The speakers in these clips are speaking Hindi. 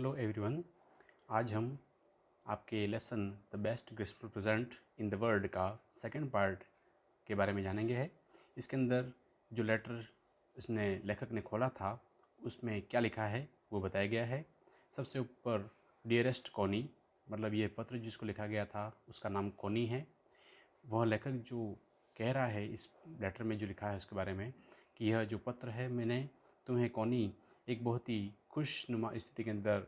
Hello everyone. आज हम आपके lesson the best Christmas present in the world का सेकंड पार्ट के बारे में जानेंगे है। इसके अंदर जो लेटर इसने लेखक ने खोला था उसमें क्या लिखा है वो बताया गया है। सबसे ऊपर डियरेस्ट कॉनी, मतलब ये पत्र जिसको लिखा गया था उसका नाम कॉनी है। वह लेखक जो कह रहा है इस लेटर में जो लिखा है उसके बारे में कि यह जो पत्र है मैंने तुम्हें कॉनी एक बहुत ही खुशनुमा स्थिति के अंदर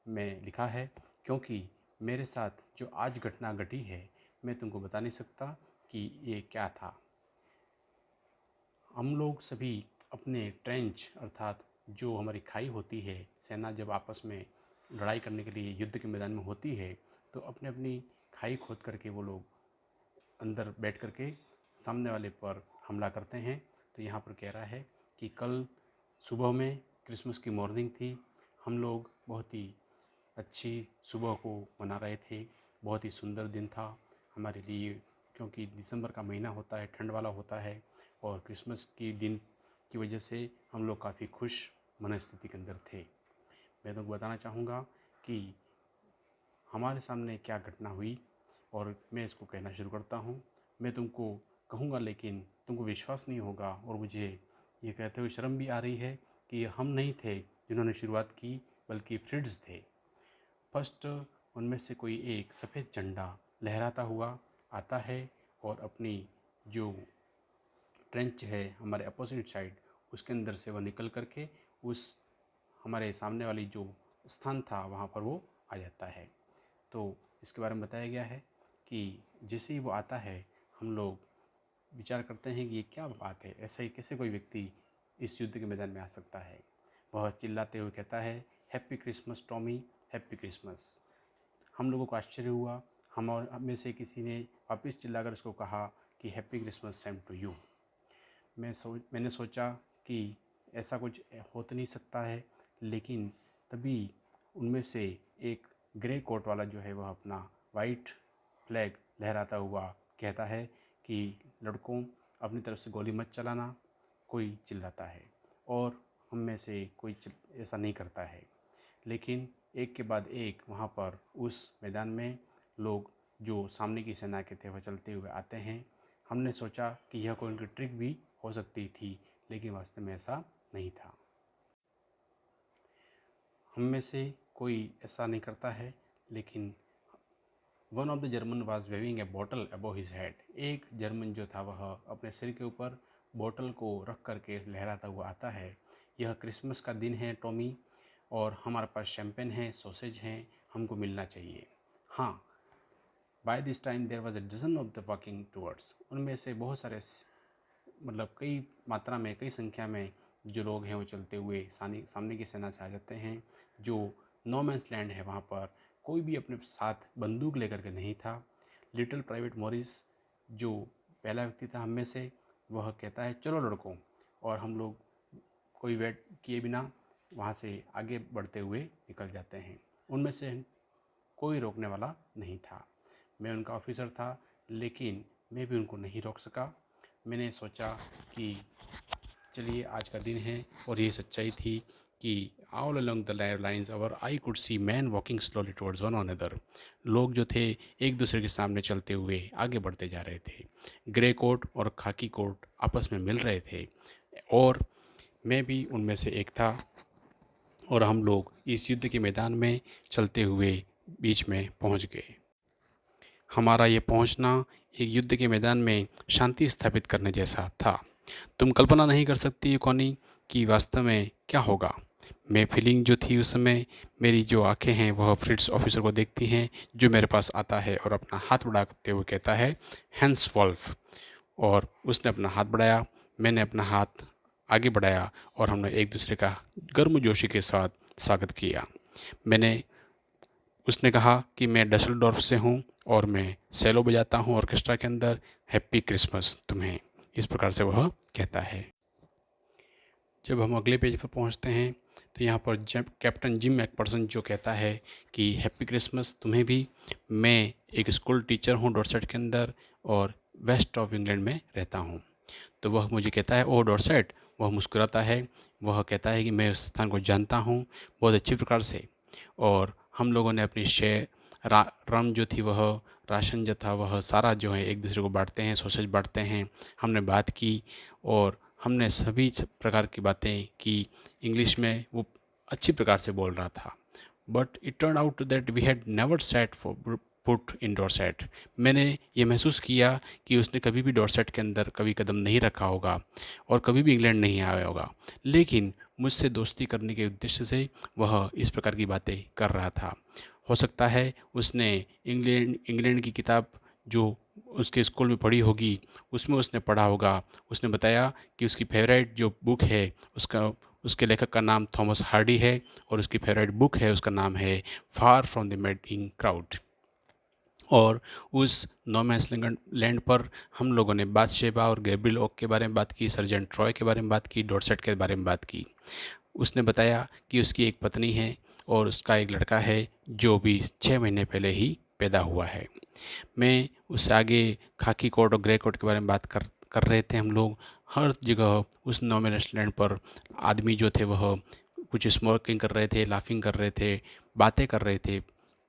में लिखा है, क्योंकि मेरे साथ जो आज घटना घटी है मैं तुमको बता नहीं सकता कि ये क्या था। हम लोग सभी अपने ट्रेंच अर्थात जो हमारी खाई होती है, सेना जब आपस में लड़ाई करने के लिए युद्ध के मैदान में होती है तो अपने अपनी खाई खोद करके वो लोग अंदर बैठ करके सामने वाले पर हमला करते हैं। तो यहाँ पर कह रहा है कि कल सुबह में क्रिसमस की मॉर्निंग थी, हम लोग बहुत ही अच्छी सुबह को मना रहे थे। बहुत ही सुंदर दिन था हमारे लिए, क्योंकि दिसंबर का महीना होता है, ठंड वाला होता है और क्रिसमस के दिन की वजह से हम लोग काफ़ी खुश मनस्थिति के अंदर थे। मैं तुमको बताना चाहूँगा कि हमारे सामने क्या घटना हुई और मैं इसको कहना शुरू करता हूँ। मैं तुमको कहूँगा लेकिन तुमको विश्वास नहीं होगा और मुझे ये कहते हुए शर्म भी आ रही है कि हम नहीं थे जिन्होंने शुरुआत की, बल्कि फ्रिड्स थे। फर्स्ट उनमें से कोई एक सफ़ेद झंडा लहराता हुआ आता है और अपनी जो ट्रेंच है हमारे अपोजिट साइड उसके अंदर से वह निकल करके उस हमारे सामने वाली जो स्थान था वहाँ पर वो आ जाता है। तो इसके बारे में बताया गया है कि जैसे ही वो आता है हम लोग विचार करते हैं कि ये क्या बात है, ऐसा ही कैसे कोई व्यक्ति इस युद्ध के मैदान में आ सकता है। वह चिल्लाते हुए कहता है, happy Christmas Tommy, happy Christmas. हम लोगों को आश्चर्य हुआ। हम और में से किसी ने वापस चिल्लाकर उसको कहा कि happy Christmas same to you. मैंने सोचा कि ऐसा कुछ हो तो नहीं सकता है, लेकिन तभी उनमें से एक ग्रे कोट वाला जो है वह अपना वाइट फ्लैग लहराता हुआ कहता है कि लड़कों अपनी तरफ से गोली मत चलाना। कोई चिल्लाता है और हम में से कोई ऐसा नहीं करता है, लेकिन एक के बाद एक वहाँ पर उस मैदान में लोग जो सामने की सेना के थे वह चलते हुए आते हैं। हमने सोचा कि यह कोई उनकी ट्रिक भी हो सकती थी, लेकिन वास्तव में ऐसा नहीं था। हम में से कोई ऐसा नहीं करता है, लेकिन one of the German was waving a bottle above his head. एक जर्मन जो था वह अपने सिर के ऊपर बोतल को रख करके लहराता हुआ आता है। यह क्रिसमस का दिन है टॉमी, और हमारे पास शैम्पेन है, सॉसेज हैं, हमको मिलना चाहिए। हाँ, by this time there was a dozen of the walking towards. उनमें से बहुत सारे मतलब कई मात्रा में, कई संख्या में जो लोग हैं वो चलते हुए सामने की सेना से आ जाते हैं। जो नो मैंस लैंड है वहाँ पर कोई भी अपने साथ बंदूक लेकर के नहीं था। लिटिल प्राइवेट मॉरिस जो पहला व्यक्ति था हम में से, वह कहता है चलो लड़कों, और हम लोग कोई वेट किए बिना वहाँ से आगे बढ़ते हुए निकल जाते हैं। उनमें से कोई रोकने वाला नहीं था। मैं उनका ऑफिसर था, लेकिन मैं भी उनको नहीं रोक सका। मैंने सोचा कि चलिए आज का दिन है, और ये सच्चाई थी कि all along the lines our I could see man walking slowly towards one another. लोग जो थे एक दूसरे के सामने चलते हुए आगे बढ़ते जा रहे थे। ग्रे कोट और खाकी कोट आपस में मिल रहे थे, और मैं भी उनमें से एक था। और हम लोग इस युद्ध के मैदान में चलते हुए बीच में पहुंच गए। हमारा ये पहुंचना एक युद्ध के मैदान में शांति स्थापित करने जैसा था। तुम कल्पना नहीं कर सकती कॉनी कि वास्तव में क्या होगा। मैं फीलिंग जो थी उस समय, मेरी जो आंखें हैं वह फ्रिट्स ऑफिसर को देखती हैं, जो मेरे पास आता है और अपना हाथ बढ़ाते हुए कहता है हैंस वॉल्फ। और उसने अपना हाथ बढ़ाया, मैंने अपना हाथ आगे बढ़ाया, और हमने एक दूसरे का गर्मजोशी के साथ स्वागत किया। उसने कहा कि मैं डसलडॉर्फ से हूँ और मैं सेलो बजाता हूँ ऑर्केस्ट्रा के अंदर, हैप्पी क्रिसमस तुम्हें। इस प्रकार से वह कहता है। जब हम अगले पेज पर पहुँचते हैं तो यहाँ पर कैप्टन जिम मैकपर्सन जो कहता है कि हैप्पी क्रिसमस तुम्हें भी। मैं एक स्कूल टीचर हूँ डॉर्सेट के अंदर, और वेस्ट ऑफ इंग्लैंड में रहता हूँ। तो वह मुझे कहता है ओह डॉर्सेट। वह मुस्कुराता है, वह कहता है कि मैं उस स्थान को जानता हूँ बहुत अच्छी प्रकार से। और हम लोगों ने अपनी रम जो थी वह, राशन जो था वह सारा जो है एक दूसरे को बांटते हैं, सॉसेज बांटते हैं। हमने बात की और हमने सभी प्रकार की बातें की। इंग्लिश में वो अच्छी प्रकार से बोल रहा था, but it turn out that we had never set for put in Dorset. मैंने ये महसूस किया कि उसने कभी भी डॉरसेट के अंदर कभी कदम नहीं रखा होगा और कभी भी इंग्लैंड नहीं आया होगा, लेकिन मुझसे दोस्ती करने के उद्देश्य से वह इस प्रकार की बातें कर रहा था। हो सकता है उसने इंग्लैंड की किताब जो उसके स्कूल में पढ़ी होगी, उसमें उसने पढ़ा होगा। उसने बताया कि उसकी फेवरेट जो बुक है उसका उसके लेखक का नाम थॉमस हार्डी है और उसकी फेवरेट बुक है, उसका नाम है far from the madding crowd. और उस नो मैंस लैंड पर हम लोगों ने बाथशेबा और गैब्रिएल ओक के बारे में बात की, सर्जेंट ट्रॉय के बारे में बात की, डॉरसेट के बारे में बात की। उसने बताया कि उसकी एक पत्नी है और उसका एक लड़का है जो भी 6 महीने पहले ही पैदा हुआ है। मैं उससे आगे खाकी कोट और ग्रे कोट के बारे में बात कर रहे थे हम लोग। हर जगह उस नो मैंस लैंड पर आदमी जो थे वह कुछ स्मोकिंग कर रहे थे, लाफिंग कर रहे थे, बातें कर रहे थे,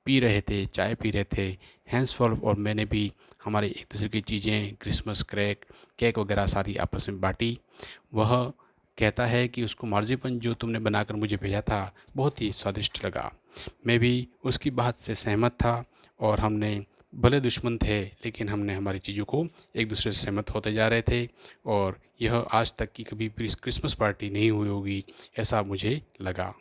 पी रहे थे, चाय पी रहे थे। हैंसफॉल और मैंने भी हमारे एक दूसरे की चीज़ें, क्रिसमस केक वगैरह सारी आपस में बांटी। वह कहता है कि उसको मार्जिपन जो तुमने बनाकर मुझे भेजा था बहुत ही स्वादिष्ट लगा। मैं भी उसकी बात से सहमत था और हमने भले दुश्मन थे लेकिन हमने हमारी चीज़ों को एक दूसरे से सहमत होते जा रहे थे और यह आज तक की कभी क्रिसमस पार्टी नहीं हुई होगी ऐसा मुझे लगा।